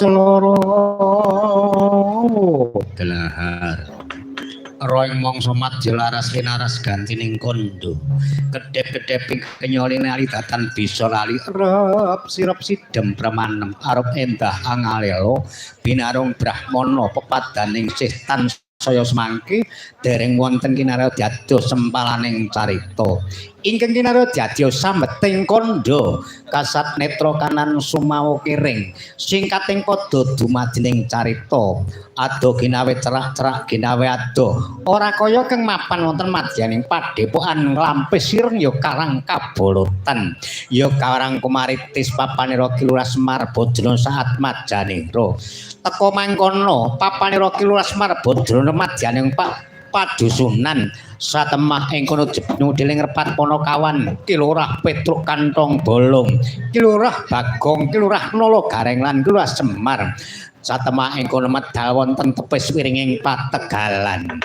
Celoro delahar roy mongso madya laras winaras gantining kondo kedhep-kedhep kenyoline ali datan bisa lali rep sirep sidem pramanem arep endah angalelo binarung brahmana pepadaning setan saya semangke dereng wonten kinarya dados sempalaning carita ingkang kinarya dados sambeting kondo kasat netra kanan sumawa kiring singkating padha dumadening carita ado ginawe cerak-cerak ginawe ado ora kaya kang mapan wonten madyaning padepokan Lampis Ireng ya Karang Kabolotan ya Karang Kumaritis papanira Kilurah Semar Bojro saat majanira teka mangkono papanira Kilurah Semar Bojro madyaning padusunan satemah ing kono jebnu deling repat Ponokawan Kilurah Petruk Kantong Bolong Kilurah Bagong Kilurah Nolo Gareng lan Kilurah Semar satemah ing kono medal wonten tepis wiringing pategalan